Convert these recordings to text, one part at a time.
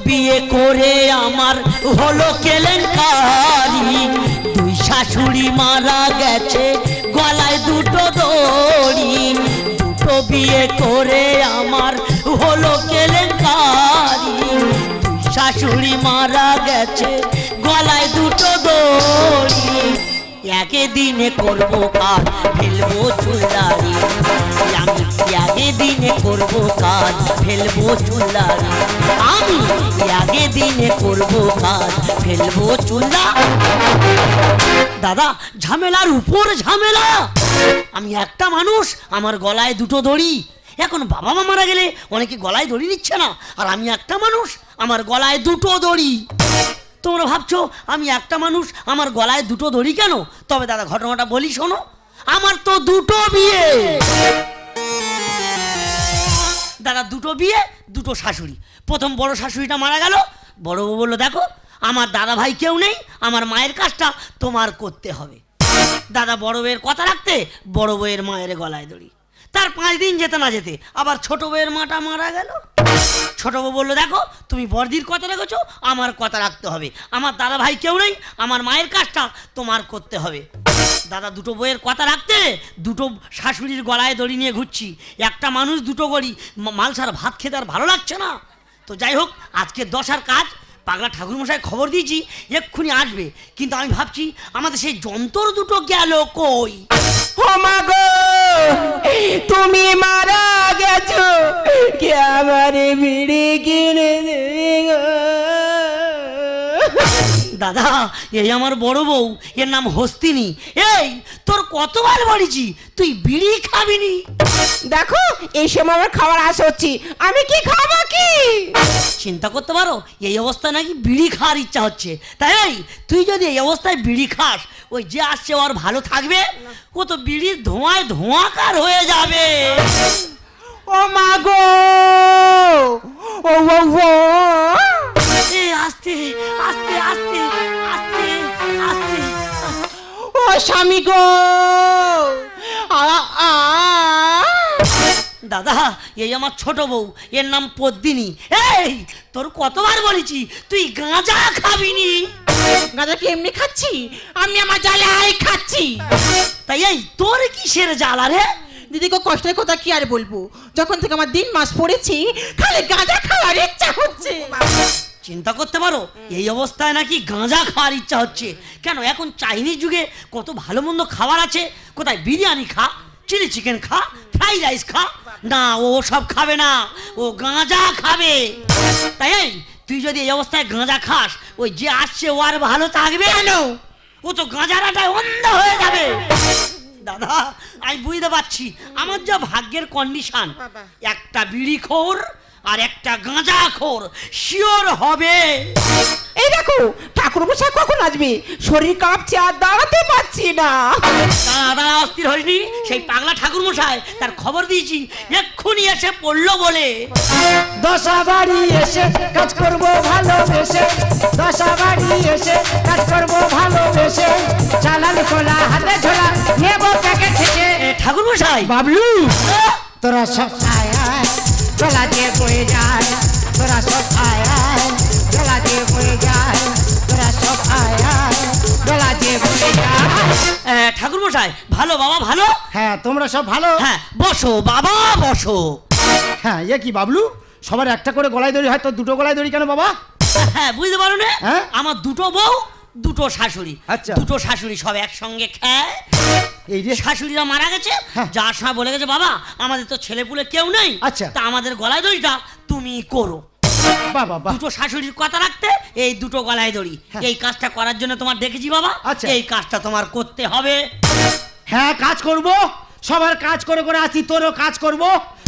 বিয়ে করে আমার হলো কেলেঙ্কারি দুই শাশুড়ি মারা গেছে গলায় দুটো দড়ি দুটো বিয়ে করে আমার হলো কেলেঙ্কারি দুই শাশুড়ি মারা গেছে গলায় দুটো দড়ি একে দিনে করবো কাজ ফেলবো চুলদারি আমি একে দিনে করবো কাজ ফেলবো চুলদারি আমি একে দিনে করবো কাজ ফেলবো চুলদারি দাদা ঝামেলার উপর ঝামেলা আমি একটা মানুষ আমার গলায় দুটো দড়ি এখন বাবা মা মারা গেলে অনেকে গলায় দড়ি নিচ্ছে না আর আমি একটা মানুষ আমার গলায় দুটো দড়ি তোমরা ভাবছো আমি একটা মানুষ আমার গলায় দুটো দড়ি কেন তবে দাদা ঘটনাটা বলি শোনো আমার তো দুটো বিয়ে দাদা দুটো বিয়ে দুটো শাশুড়ি প্রথম বড় শাশুড়িটা মারা গেল বড় বউ বললো দেখো আমার দাদা ভাই কেউ নেই আমার মায়ের কাজটা তোমার করতে হবে দাদা বড় বউয়ের কথা রাখতে বড় বউয়ের মায়ের গলায় দড়ি তার 5 দিন যেতে না যেতে আবার ছোট বউয়ের মাটা মারা গেল ছোট বউ বললো দেখো তুমি বড়দির কথা রেখেছো আমার কথা রাখতে হবে আমার দাদা ভাই কেউ নেই আমার মায়ের কাজটা তোমার করতে হবে দাদা দুটো বউয়ের কথা রাখতে দুটো শাশুড়ির গলায় দড়ি নিয়ে ঘুরছি একটা মানুষ দুটো গড়ি মাল ছাড়া ভাত খেতে আর ভালো লাগছে না তো যাই হোক আজকে দশার কাজ পাগলা ঠাকুরমশাই খবর দিয়েছি এক্ষুনি আসবে কিন্তু আমি ভাবছি আমাদের সেই যন্ত্র দুটো গেল কই ও মা গো তুমি মারা গেছো কে আমারে বিড়ি কিনে দেবে গো দাদা এই আমার বড় বউ এর নাম হস্তিনী এই তোর কতবার বলেছি তুই বিড়ি খাবিনি দেখো এই সময় আমার খাবার আশা হচ্ছে আমি কি খাবো কি চিন্তা করতে পারো এই অবস্থায় নাকি বিড়ি খাওয়ার ইচ্ছা হচ্ছে তাই তুই যদি এই অবস্থায় বিড়ি খাস ওই যে আসছে ওর ভালো থাকবে ও তো বিড়ির ধোঁয়ায় ধোঁয়াকার হয়ে যাবে ও মা গো ও ও ও আস্তে আস্তে আস্তে আস্তে আস্তে ও স্বামী গো দাদা এই আমার ছোট বউ এর নাম পদ্মিনী এই তোর কতবার বলেছি তুই গাঁজা খাবিনি গাঁজা কি এমনি খাচ্ছি আমি আমার জ্বালায় খাচ্ছি তাই এই তোর কিসের জ্বালা রে দিদি গো কষ্টের কথা কি আর বলবো যখন থেকে আমার দিন মাস পড়েছি খালি গাঁজা খাওয়ার ইচ্ছা হচ্ছে চিন্তা করতে পারো এই অবস্থায় নাকি গাঁজা খাওয়ার ইচ্ছা হচ্ছে কেন এখন চাইনিজ যুগে কত ভালো মন্দ খাবার আছে কোথায় বিরিয়ানি খা চিলি চিকেন খা ফ্রাইড রাইস খা না ও সব খাবে না ও গাঁজা খাবে তাই তুই যদি এই অবস্থায় গাঁজা খাস ওই যে আসছে ও আর ভালো থাকবে কেন ও তো গাঁজারাটায় অন্ধ হয়ে যাবে দাদা আমি বুঝতে পারছি আমার যা ভাগ্যের কন্ডিশন একটা বিড়িখোর আর একটা গাঁজাখোর শিওর হবে এই দেখো ঠাকুরমশাই কখন আসবে শরীর কাঁপছে আর দাঁড়াতে পারছি না দাদা অস্থির হয়নি সেই পাগলা ঠাকুরমশাই তার খবর দিয়েছি এক্ষুনি এসে পড়লো বলে দশা বাড়ি এসে কাজ করবো ভালোবেসে দশা বাড়ি এসে কাজ করবো ভালোবেসে চালান খোলা হাতে ঝোলা নেবো প্যাকেট থেকে ঠাকুরমশাই বাবলু তোরা সব আয় আয় গলা দিয়ে বয়ে যায় তোরা সব আয় আয় গলা দিয়ে বয়ে যায় তোরা সব আয় আয় গলা দিয়ে বয়ে যায় ঠাকুরমশাই ভালো বাবা ভালো হ্যাঁ তোমরা সব ভালো হ্যাঁ বসো বাবা বসো হ্যাঁ এ কি বাবলু সবার একটা করে গলায় দড়ি হয় তো দুটো গলায় দড়ি কেন বাবা হ্যাঁ বুঝতে পারো না আমার দুটো বউ দুটো শাশুড়ি আচ্ছা দুটো শাশুড়ি সব একসঙ্গে খায় এই যে শাশুড়িরা মারা গেছে যার সময় বলে গেছে বাবা আমাদের তো ছেলেপুলে কেউ নেই আচ্ছা তা আমাদের গলায় দড়িটা তুমি করো বাবা দুটো শাশুড়ির কথা রাখতে এই দুটো গলায় দড়ি এই কাজটা করার জন্য তোমার দেখেছি বাবা এই কাজটা তোমার করতে হবে হ্যাঁ কাজ করব সবার কাজ করে করে আসি তোরও কাজ করব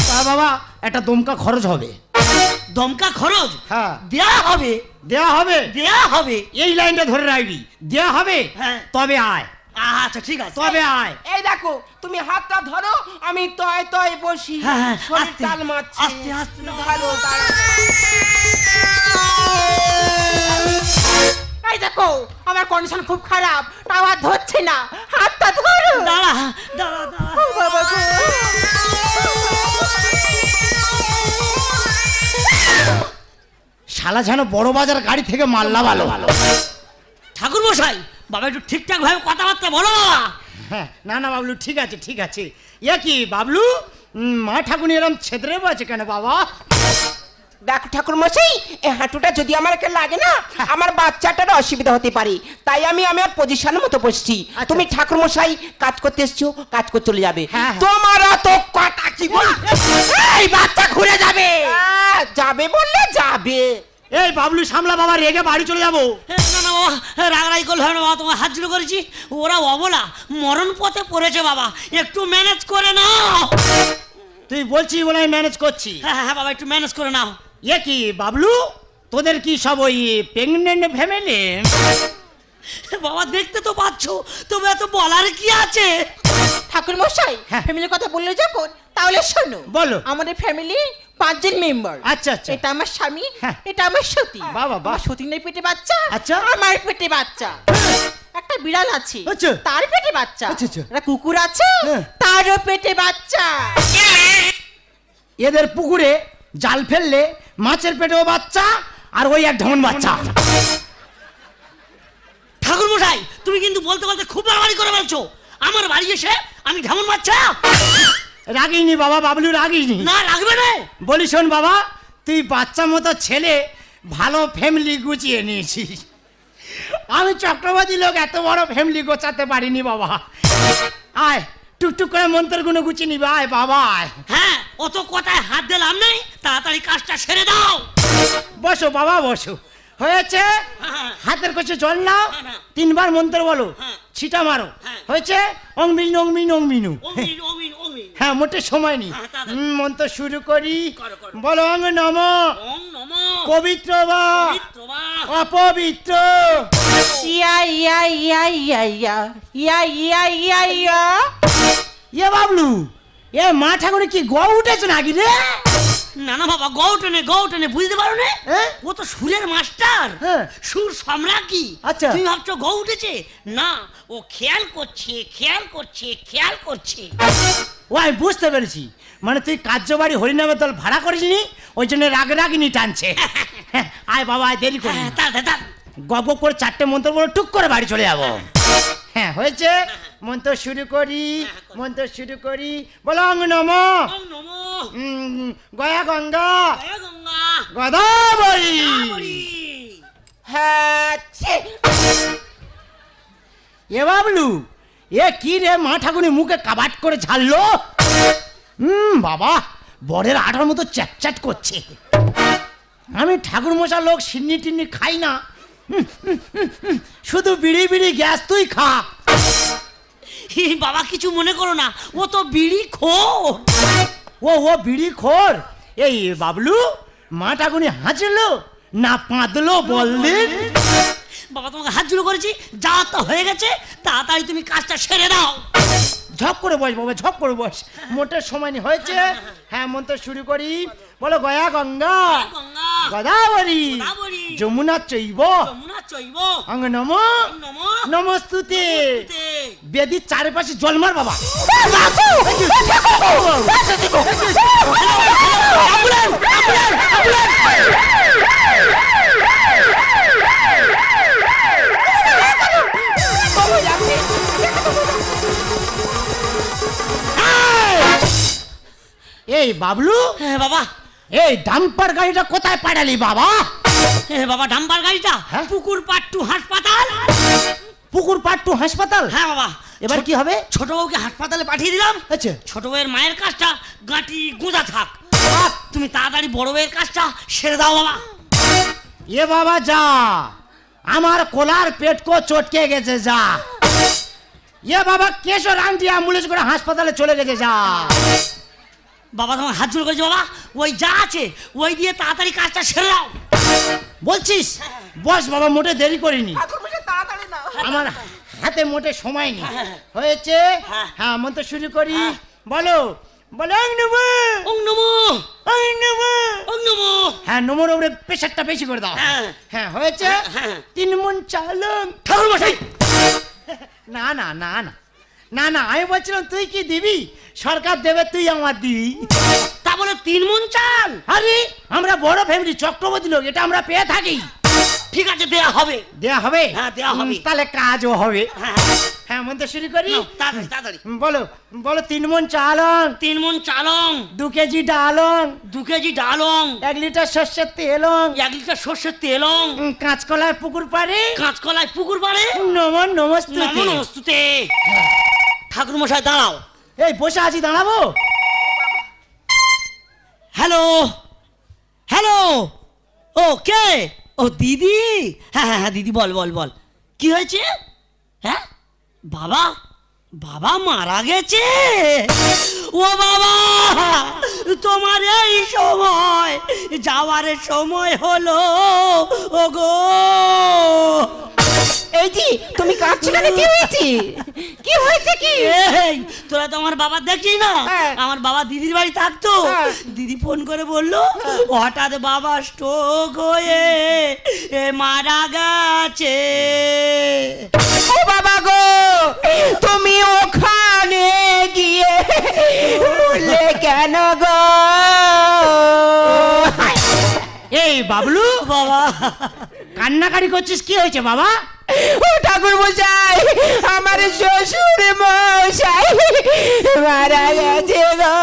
তা বাবা একটা দমকা খরচ হবে দমকা খরচ হ্যাঁ দেয়া হবে দেয়া হবে দেয়া হবে এই লাইনটা ধরে রাখবি দেয়া হবে তবে আয় আচ্ছা ঠিক আছে তবে আয় এই দেখো তুমি হাতটা ধরো আমি তয় তয় বসি শরীর তাল মারছে আস্তে আস্তে ভালো এই দেখো আমার কন্ডিশন খুব খারাপ টাওয়ার ধরছে না হাতটা ধরো দাঁড়া দাঁড়া দাঁড়া বাবা গো শালা যেন বড় বাজার গাড়ি থেকে মাল্লা ভালো। ঠাকুর মশাই, বাবা একটু ঠিকঠাক ভাবে কথাবার্তা বলো বাবা। হ্যাঁ, না না বাবলু, ঠিক আছে ঠিক আছে। ইয়ে কি বাবলু, মা ঠাকুর এরম ছেদরে আছে কেন বাবা? দেখো ঠাকুর মশাই, এই হাঁটুটা যদি আমার লাগে না, আমার বাচ্চাটার অসুবিধা হতে পারে, তাই আমি আমার পজিশন মতো বসছি। তুমি ঠাকুর মশাই কাজ করতে এসছো, কাজ করে চলে যাবে। তোমার তো কথা কি বল, এই বাচ্চা ঘুরে যাবে। যাবে বললে যাবে। এই বাবলু সামলা বাবা, রেগে বাড়ি চলে যাবো। না না বাবা, রাগরাই করলে হবে না বাবা, তোমার হাত জুড়ে করেছি। ওরা অবলা মরণ পথে পড়েছে বাবা, একটু ম্যানেজ করে নাও। তুই বলছি বলে আমি ম্যানেজ করছি। হ্যাঁ হ্যাঁ বাবা, একটু ম্যানেজ করে নাও। ইয়ে কি বাবলু, তোদের কি সব ওই প্রেগনেন্ট ফ্যামিলি? বাবা দেখতে তো পাচ্ছ, তবে এত বলার কি আছে? ঠাকুর মশাই, ফ্যামিলির কথা বললে যখন, তাহলে শোনো। বলো। আমাদের ফ্যামিলি 5 জন মেম্বার। আচ্ছা আচ্ছা। এটা আমার স্বামী, এটা আমার সতী। বাবা বাহ, সতীনের পেটে বাচ্চা, আচ্ছা, আমার পেটে বাচ্চা। একটা বিড়াল আছে, আচ্ছা, তার পেটে বাচ্চা। আচ্ছা আচ্ছা। একটা কুকুর আছে, তারও পেটে বাচ্চা। এদের পুকুরে জাল ফেললে মাছের পেটেও বাচ্চা, আর ওই এক ঢমন বাচ্চা। ঠাকুর মশাই, তুমি কিন্তু বলতে বলতে খুব বাড়াবাড়ি করে বলছো। আমার বাড়ি এসে আমি ঢামন বাচ্চা? রাগিনি বাবা, বাবলু রাগিনি। না লাগবে না। বলি শোন বাবা, তুই বাচ্চা মতো ছেলে, ভালো ফ্যামিলি গুছিয়ে নিয়েছিস। আমি চক্রবর্তী লোক এত বড় ফ্যামিলি গোছাতে পারিনি বাবা। আয় টুকটুক করে মন্ত্রগুলো গুছিয়ে নিবে। আয় বাবা আয়। হ্যাঁ, অত কথায় হাত দিলাম নেই, তাড়াতাড়ি কাজটা সেরে দাও। বসো বাবা বসো। হয়েছে, হাতের কাছে জল নাও, 3 বার মন্ত্র বলো, ছিটা মারো। হয়েছে, ওং মিন ওং মিন ওং মিনু। হ্যাঁ, মোটে সময় নেই, মন্ত্র শুরু করি। বলো ওং নমঃ পবিত্র বা অপবিত্র। ইয়া ইয়া ইয়া ইয়া ইয়া ইয়া ইয়া ইয়া ইয়া। এ বাবলু, এ মা ঠাকুরে কি গ উঠেছে নাকি রে? না না বাবা, গৌটনে গৌটনে, বুঝতে পারো না? ও তো সুরের মাস্টার, সুর সম্রাজ্ঞী। আচ্ছা, তুমি ভাবছো গৌ উঠেছে? না, ও খেয়াল করছে খেয়াল করছে খেয়াল করছে। ও আমি বুঝতে পেরেছি, মানে তুই কার্যবাড়ি হরিনামের দল ভাড়া করিসনি, ওই জন্য রাগ রাগিনি টানছে। আয় বাবা আয়, দেরি করি। গপ গপ করে 4টে মন্ত্র বলে টুক করে বাড়ি চলে যাবো। হ্যাঁ হয়েছে, মন্ত্র শুরু করি, মন্ত্র শুরু করি। বলো ওং নমঃ গয়া গঙ্গা গোদাবরী। হ্যাঁ, এ বাবলু, এ কি রে, মা ঠাকুরের মুখে কাবাট করে ঝাড়লো। বাবা, বরের আঠার মতো চ্যাট করছে। আমি ঠাকুর মশা লোক, সিন্নি টিন্নি খাই না, শুধু বিড়ি বিড়ি গ্যাস তুই খা। বাবা কিছু মনে করো না, ও তো বিড়ি খোর। ও বিড়ি খোর। এই বাবলু, মা ঠাকুরি হাঁচলো না পাঁদলো বললেন? বাবা তোমাকে হাত জুড়ে করেছি, যা তা হয়ে গেছে, তাড়াতাড়ি তুমি কাজটা সেরে দাও। ঝপ করে বস বাবা, ঝপ করে বস, মোটের সময় নেই। হয়েছে, হ্যাঁ মন্ত্র শুরু করি। বলো গয়া গঙ্গা গোদাবরী যমুনা চৈব অঙ্গ নমঃ নমস্তুতে। বেদির চারিপাশে জল মার বাবা। এই বাবলু, বাবা এই ডাম্পার গাড়িটা কোথায় পাঠালি বাবা? বাবা ডাম্পার গাড়িটা পুকুর পাট্টু হাসপাতাল। পুকুর পাট্টু হাসপাতাল? হ্যাঁ বাবা। এবার কি হবে? ছোট বউকে হাসপাতালে পাঠিয়ে দিলাম। আচ্ছা, ছোট বউয়ের মায়ের কাজটা গাঁটি গোঁজা থাক, তুমি তাড়াতাড়ি বড় বউয়ের কাজটা সেরে দাও বাবা। এ বাবা যা, আমার কোলার পেট কো চটকে গেছে যা। এ বাবা কেশর আংটি অ্যাম্বুলেন্স করে হাসপাতালে চলে গেছে যা। বাবা তোমার হাত জোড় করেছে বাবা, ওই যা আছে ওই দিয়ে তাড়াতাড়ি কাজটা সেরে দাও। বলছিস? বস বাবা, মোটে দেরি করিনি, আমার হাতে মোটে সময় নেই। হয়েছে, হ্যাঁ মন্ত্র শুরু করি। বলো বলো ওং নমঃ ওং নমঃ ওং নমঃ ওং নমঃ। হ্যাঁ নমর উপরে প্রেশারটা বেশি করে দাও। হ্যাঁ হয়েছে, 3 মন চালং। ঠাকুর মশাই না না না না না না, আমি বলছিলাম তুই কি দিবি, সরকার দেবে তুই আমার দিবি। তা বলে 3 মণ চাল। আরে আমরা বড় ফ্যামিলি, চক্রবর্তী লোক, এটা আমরা পেয়ে থাকি। ঠিক আছে, দেয়া হবে। দেয়া হবে? হ্যাঁ, দেয়া হবে। তাহলে কাজও হবে। হ্যাঁ হ্যাঁ, মন্ত্র শুরু করি। নাও, তাড়াতাড়ি তাড়াতাড়ি। বলো বলো। 3 মণ চালং, 3 মণ চালং, 2 কেজি ডালং, 2 কেজি ডালং, 1 লিটার সর্ষের তেলং, 1 লিটার সর্ষের তেলং, কাঁচকলায় পুকুর পাড়ে, কাঁচকলায় পুকুর পাড়ে, নমন নমস্তুতে। নমস্তুতে। ঠাকুর মশাই দাঁড়াও। এই বসে আছি, দাঁড়াবো? হ্যালো হ্যালো, ও কে? ও দিদি। হ্যাঁ হ্যাঁ হ্যাঁ দিদি, বল বল বল, কি হয়েছে? হ্যাঁ, বাবা বাবা মারা গেছে? ও বাবা, তোমার এই সময় যাওয়ার সময় হলো। ও গো, এই জি, তুমি কাঁদছো কেন? কি হয়েছে? কি হয়েছে কি? এই তোরা তো আমার বাবা দেখছিস না? হ্যাঁ। আমার বাবা দিদির বাড়ি থাকতো। হ্যাঁ। দিদি ফোন করে বললো হঠাৎ বাবা স্ট্রোক হয়ে মারা গেছে। ও বাবা গো, তুমি ওখানে গিয়ে বললে কেন গো? এই বাবলু, বাবা কান্নাকাটি করছিস, কি হয়েছে বাবা? ও ঠাকুর মশাই, আমার শ্বশুর মশাই মারা গেছে গো।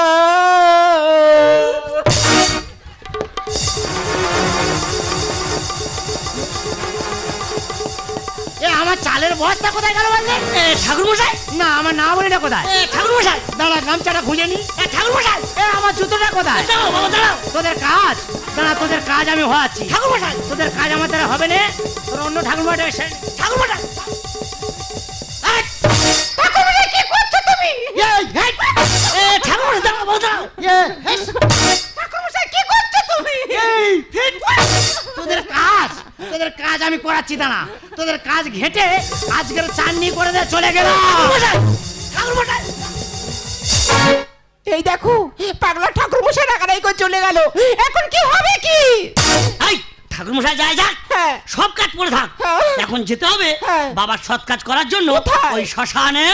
এ আমার চালের বস্তা কোথায় গেল বললেন? ঠাকুর মশাই, না, আমার না বলিটা কোথায়? ঠাকুর মশাই, দাঁড়া, গামছাটা খুঁজে নি। ঠাকুর মশাই, এ আমার জুতোটা কোথায়? দাঁড়াও বাবা, দাঁড়াও। তোদের কাজ, দাঁড়া, তোদের কাজ আমি হওয়াচ্ছি। ঠাকুর মশাই, তোদের কাজ আমার দ্বারা হবে না। তোর অন্য ঠাকুর মাঠে ঠাকুর মশাই, ঠাকুর মশাই, কি করছো তুমি? ঠাকুর মশাই, দাঁড়াও বাবা, দাঁড়াও। ঠাকুর মশাই, কি করছো তুমি? তোদের কাজ, তোদের কাজ আমি করাচ্ছি। দাঁড়া, তোদের কাজ ঘেটে আজকের চাননি করে দে, চলে গেল। ঠাকুর মশাই, এই দেখো, পাগলা ঠাকুর মশাই রাগারাগি করে চলে গেল। এখন কি হবে কি? এই ঠাকুর মশাই যায় যাক, হ্যাঁ। সব কাজ পড়ে থাক। হ্যাঁ। এখন যেতে হবে হ্যাঁ। বাবার সৎ কাজ করার জন্য কোথায়? ওই শ্মশানে।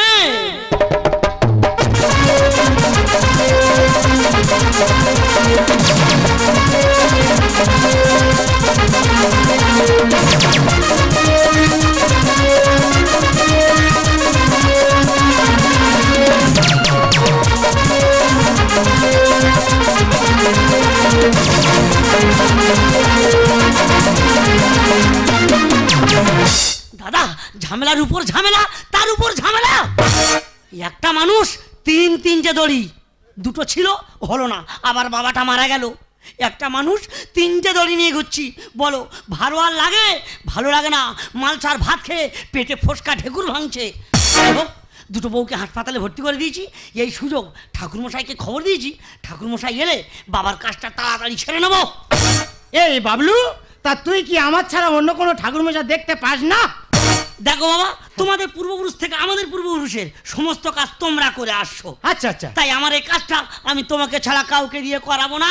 দাদা, ঝামেলার উপর ঝামেলা, তার উপর ঝামেলা। একটা মানুষ 3 দড়ি, 2 ছিল, হলো না, আবার বাবাটা মারা গেল। একটা মানুষ 3টে দড়ি নিয়ে ঘুরছি, বলো ভালো আর লাগে? ভালো লাগে না। মালসার ভাত খেয়ে পেটে ফোসকা ঢেকুর ভাঙছে। 2 বউকে হাসপাতালে ভর্তি করে দিয়েছি। এই সুযোগ ঠাকুরমশাইকে খবর দিয়েছি, ঠাকুরমশাই এলে বাবার কাজটা তাড়াতাড়ি ছেড়ে নেবো। এই বাবলু, তা তুই কি আমার ছাড়া অন্য কোনো ঠাকুর মশাই দেখতে পাস না? দেখো বাবা, তোমাদের পূর্বপুরুষ থেকে আমাদের পূর্বপুরুষের সমস্ত কাজ তোমরা করে আসছো। আচ্ছা আচ্ছা। তাই আমার এই কাজটা আমি তোমাকে ছাড়া কাউকে দিয়ে করাবো না।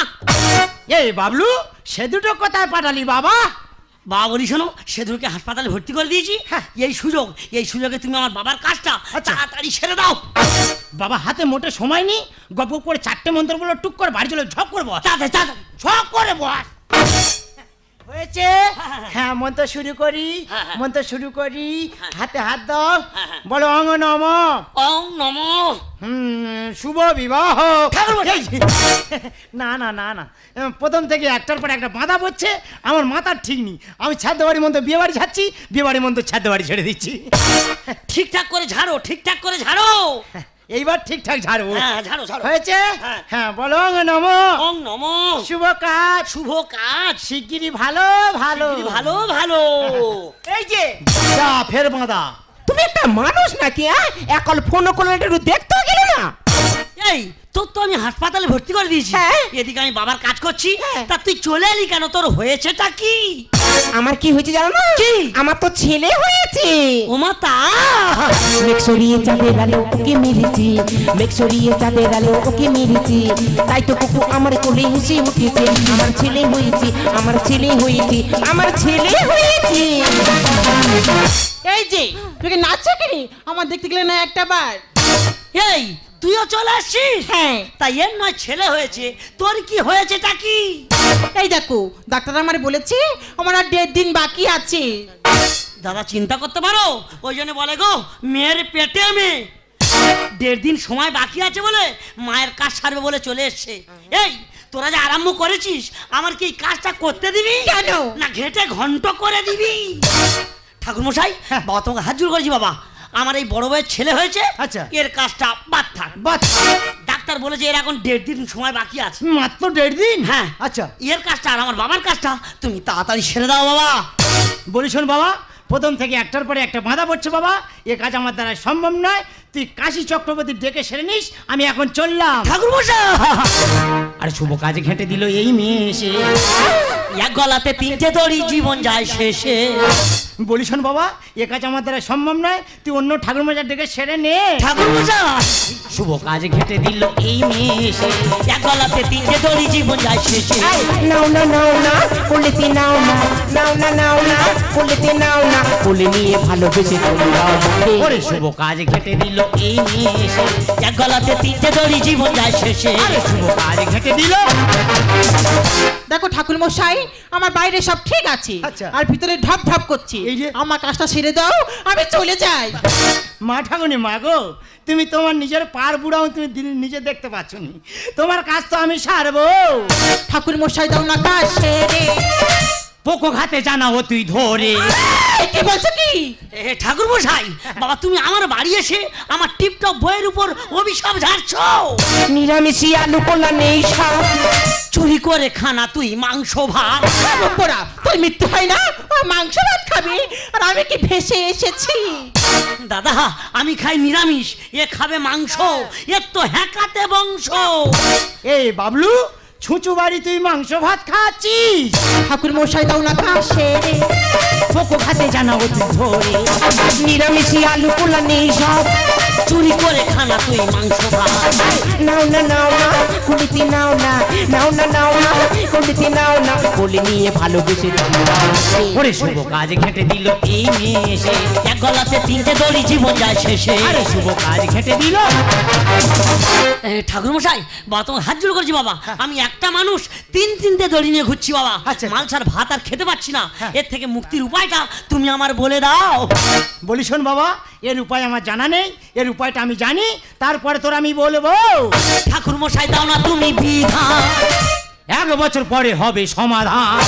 এই বাবলু, সে দুটো কোথায় পাঠালি বাবা? বাবা বলি শোনো, সেদুরকে হাসপাতালে ভর্তি করে দিয়েছি। হ্যাঁ। এই সুযোগে তুমি আমার বাবার কাজটা আচ্ছা। তাড়াতাড়ি সেরে দাও। বাবা হাতে মোটে সময় নেই, গপ গপ করে 4টে মন্ত্র বলে টুক করে বাড়ি চলে ঝপ করে বস। তাড়াতাড়ি তাড়াতাড়ি। ঝপ করে বস। হয়েছে? হ্যাঁ, মন্ত্র শুরু করি। হ্যাঁ, হ্যাঁ। মন্ত্র শুরু করি। হাতে হাত দাও। হ্যাঁ, হ্যাঁ। বলো অঙ্গ নম। ওম নমো। শুভ বিবাহ। ঠাকুরমশাই। না না না না, প্রথম থেকে একটার পর একটা বাঁধা পড়ছে, আমার মাথার ঠিক নেই। আমি ছাদ্য বাড়ির মধ্যে বিয়ে বাড়ি ছাড়ছি, বিয়ে বাড়ির মধ্যে ছাদ্য বাড়ি ছেড়ে দিচ্ছি। ঠিকঠাক করে ঝাড়ো, ঠিকঠাক করে ঝাড়ো। এইবার ঠিকঠাক ঝাড়বো। হ্যাঁ, ঝাড়ো ঝাড়ো। হয়েছে? হ্যাঁ। হ্যাঁ, বলো অঙ্গ নম। ওম নমো। শুভ কাজ। শুভ কাজ। শিগগিরি ভালো ভালো ভালো ভালো। এই যে, যা ফের বাঁধা। তুমি একটা মানুষ নাকি? একল ফোন করলে একটু দেখতেও গেলে না? এই তোর তো আমি হাসপাতালে ভর্তি করে দিয়েছি, হ্যাঁ। এদিকে আমি বাবার কাজ করছি, হ্যাঁ। তা তুই চলে এলি কেন? তোর হয়েছেটা কি? আমার কি হয়েছে জানো না? কি? আমার তো ছেলে হয়েছে। ওমা তা মেঘ সরিয়ে চাঁদের আলো ওকে মেরেছি, মেঘ সরিয়ে চাঁদের আলো ওকে মেরেছি, তাই তো কুকু আমার কোলে হেসে উঠেছে, আমার ছেলে হয়েছে, আমার ছেলে হয়েছে, আমার ছেলে হয়েছে। এই যে তোকে নাচছে কি? আমার দেখতে গেলে না একটা বার। এই তুইও চলে আসছিস? হ্যাঁ। তাই এর নয় ছেলে হয়েছে, তোর কি হয়েছেটা কি? এই দেখো ডাক্তার আমার বলেছে আমার আর 1.5 দিন বাকি আছে। দাদা চিন্তা করতে পারো, ওই জন্য বলে গো মেয়ের পেটে মেয়ে, 1.5 দিন সময় বাকি আছে বলে মায়ের কাজ সারবে বলে চলে এসছে। এই তোরা যে আরম্ভ করেছিস, আমার কি এই কাজটা করতে দিবি? কেন? না ঘেটে ঘন্ট করে দিবি? ঠাকুর মশাই, বাবা তোমাকে হাত জোড় করেছি বাবা, আমার এই বড় ভাইয়ের ছেলে হয়েছে, আচ্ছা। এর কাজটা বাদ থাক। বাদ। ডাক্তার বলেছে এর এখন 1.5 দিন সময় বাকি আছে। মাত্র 1.5 দিন? হ্যাঁ। আচ্ছা। এর কাজটা আর আমার বাবার কাজটা তুমি তাড়াতাড়ি সেরে দাও বাবা। বলি শোন বাবা, প্রথম থেকে একটার পরে একটা বাধা পড়ছে বাবা, এ কাজ আমার দ্বারা সম্ভব নয়। তুই কাশী চক্রবর্তী ডেকে সেরে নিস, আমি এখন চললাম। ঠাকুর মশাই, আরে শুভ কাজে ঘেঁটে দিল এই মেয়ে এসে। এক গলাতে 3টে দড়ি, জীবন যায় শেষে। বলি শোন বাবা, এ কাজ আমার দ্বারা সম্ভব নয়, তুই অন্য ঠাকুর মশাই ডেকে সেরে নে। ঠাকুর মশাই, শুভ কাজে ঘেঁটে দিল এই মেয়ে এসে। এক গলাতে 3টে দড়ি, জীবন যায় শেষে। নাও না নাও না বলেছি নাও না, নাও না নাও না বলেছি নাও না, বলে নিয়ে ভালোবেসে চলে যাও মুখে। ওরে শুভ কাজে ঘেঁটে দিল এই মেয়ে এসে। এক গলাতে 3টে দড়ি, জীবন যায় শেষে। আরে শুভ কাজে ঘেঁটে দিল। দেখো ঠাকুর মশাই, আমার বাইরে সব ঠিক আছে, আচ্ছা। আর ভিতরে ঢপ ঢপ করছে। এই যে। আমার কাজটা সেরে দাও, আমি চলে যাই। মা ঠাকুরনি, মা গো, তুমি তোমার নিজের পার বুড়াও তুমি নিজে দেখতে পাচ্ছ নি, তোমার কাজ তো আমি সারবো। ঠাকুর মশাই দাও না কাজ সেরে। পোকো ঘাতে জানাবো তুই ধরে। কি বলছো কি? ঠাকুর মশাই, বাবা তুমি আমার বাড়ি এসে আমার টিপটপ বইয়ের উপর অভিশাপ ঝাড়ছো। নিরামিষি আলু কলা নেই শাক। চুরি করে খানা তুই মাংস ভাত। পোড়া তোর মৃত্যু হয় না, ও মাংস ভাত খাবি, আর আমি কি ভেসে এসেছি? দাদা আমি খাই নিরামিষ, এ খাবে মাংস, এর তো হ্যাকাতে বংশ। এই বাবলু, ছুঁচু বাড়ি তুই মাংস ভাত খাচ্ছিস? ঠাকুর মশাই দাও না কাজ সেরে। পোকো ঘাতে জানাবো তুই ধরে। নিরামিষি আলু কলা নেই সব। চুরি করে খানা তুই মাংস ভাত। নাও না নাও না কুলিতি নাও না, নাও না নাও না কুলিতি নাও না, বলে নিয়ে ভালোবেসে চলে যাও মুখে। ওরে শুভ কাজে ঘেঁটে দিল এই মেয়ে এসে। এক গলাতে 3টে দড়ি, জীবন যায় শেষে। আরে শুভ কাজ ঘেঁটে দিল। ঠাকুর মশাই, বাবা তোমার হাত জোড় করছি বাবা, আমি একটা মানুষ 3টে দড়ি নিয়ে ঘুরছি বাবা। আচ্ছা। মালসার ভাত আর খেতে পাচ্ছি না, হ্যাঁ। এর থেকে মুক্তির উপায়টা তুমি আমার বলে দাও। বলি শোন বাবা, এর উপায় আমার জানা নেই, এর উপায়টা আমি জানি, তারপরে তোর আমি বলবো। ঠাকুর মশাই দাও না তুমি বিধান। 1 বছর পরে হবে সমাধান।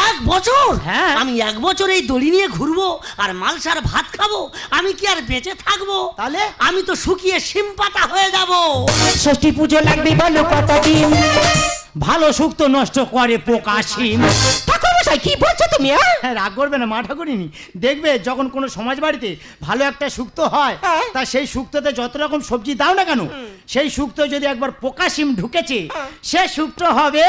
1 বছর? হ্যাঁ। আমি 1 বছর এই দড়ি নিয়ে ঘুরবো আর মালসার ভাত খাবো, আমি কি আর বেঁচে থাকবো? তাহলে? আমি তো শুকিয়ে শিম পাতা হয়ে যাবো। ষষ্ঠী পুজো লাগবে বলো কটা দিন। ভালো শুক্তো নষ্ট করে পোকা শিম। ঠাকুর মশাই কি বলছো তুমি? হ্যাঁ, রাগ করবে না মা ঠাকুরিনি, দেখবে যখন কোনো সমাজ বাড়িতে ভালো একটা শুক্তো হয়, তা সেই শুক্তোতে যত রকম সবজি দাও না কেন, সেই শুক্তো যদি একবার পোকা শিম ঢুকেছে, সে শুক্তো হবে।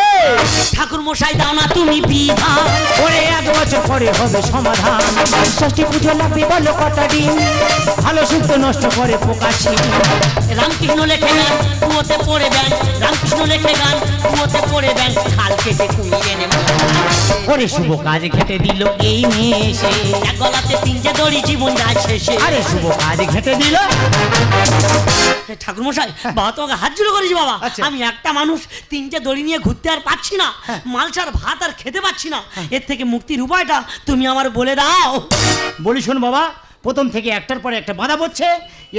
ঠাকুর মশাই দাও না তুমি বিধান। ওরে 1 বছর পরে হবে সমাধান। ষষ্ঠী পুজো লাগবে বলো কটা দিন। ভালো শুক্তো নষ্ট করে পোকা শিম। রামকৃষ্ণ লেখে গান কুয়োতে পড়ে দেন, রামকৃষ্ণ লেখে গান কুয়োতে পড়ে দেন, খাল কেটে তুমি এনে ওরে শুভ কাজে ঘেঁটে দিল এই মেয়ে এসে। এক গলাতে 3টে দড়ি, জীবন যায় শেষে। আরে শুভ কাজে ঘেঁটে দিল। ঠাকুর মশাই, বাবা তোমাকে হাত জোড় করেছি বাবা, আচ্ছা। আমি একটা মানুষ 3টে দড়ি নিয়ে ঘুরতে আর পাচ্ছি না, মালসার ভাত আর খেতে পাচ্ছি না, এর থেকে মুক্তির উপায়টা তুমি আমার বলে দাও। বলি শোন বাবা, প্রথম থেকে একটার পরে একটা বাধা পড়ছে,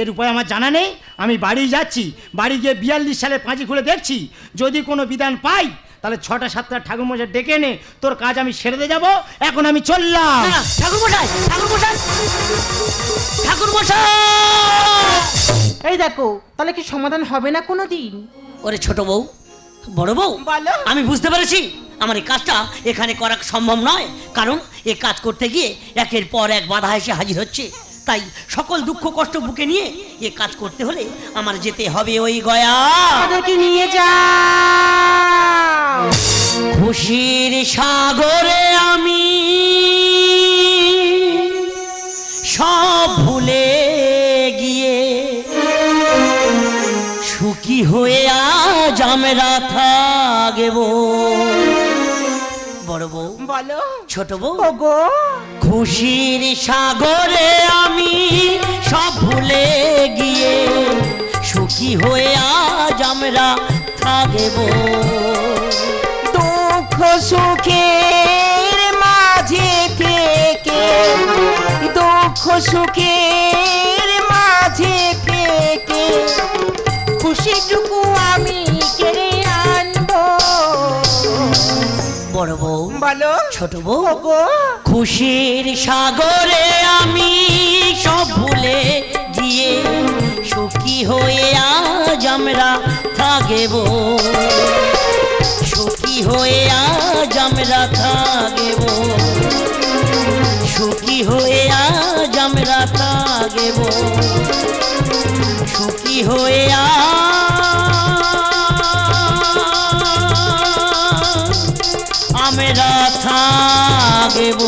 এর উপায় আমার জানা নেই। আমি বাড়ি যাচ্ছি, বাড়ি গিয়ে 42 সালে পাঁজি খুলে দেখছি, যদি কোনো বিধান পাই তাহলে 6টা 7টা ঠাকুর মশাই ডেকে এনে তোর কাজ আমি সেরে দিয়ে যাবো। এখন আমি চললাম। না, ঠাকুর মশাই, ঠাকুর মশাই, ঠাকুর মশাই। এই দেখো, তাহলে কি সমাধান হবে না কোনো দিন? ওরে ছোট বউ, বড় বউ, বলো। আমি বুঝতে পেরেছি আমার এই কাজটা এখানে করা সম্ভব নয়, কারণ এই কাজ করতে গিয়ে একের পর এক বাধা এসে হাজির হচ্ছে। তাই সকল দুঃখ কষ্ট বুকে নিয়ে এ কাজ করতে হলে আমার যেতে হবে ওই গয়া। আমাদেরকে নিয়ে যাও। খুশির সাগরে আমি সব ভুলে গিয়ে সুখী হয়ে আজ আমরা থাকব। বড় বউ, বলো। ছোট বউ, ওগো খুশির সাগরে আমি সব ভুলে গিয়ে সুখী হয়ে আজ আমরা থাকব। দুঃখ সুখের মাঝে থেকে, দুঃখ সুখের মাঝে থেকে খুশিটুকু আমি কেড়ে আনবো। বড় বউ বলো ছোট বউ, গো, খুশির সাগরে আমি সব ভুলে গিয়ে সুখী হয়ে আজ আমরা থাকব। সুখী হয়ে আজ আমরা থাকব। সুখী হয়ে আজ আমরা থাকব। সুখী হয়ে আমরা থাকব।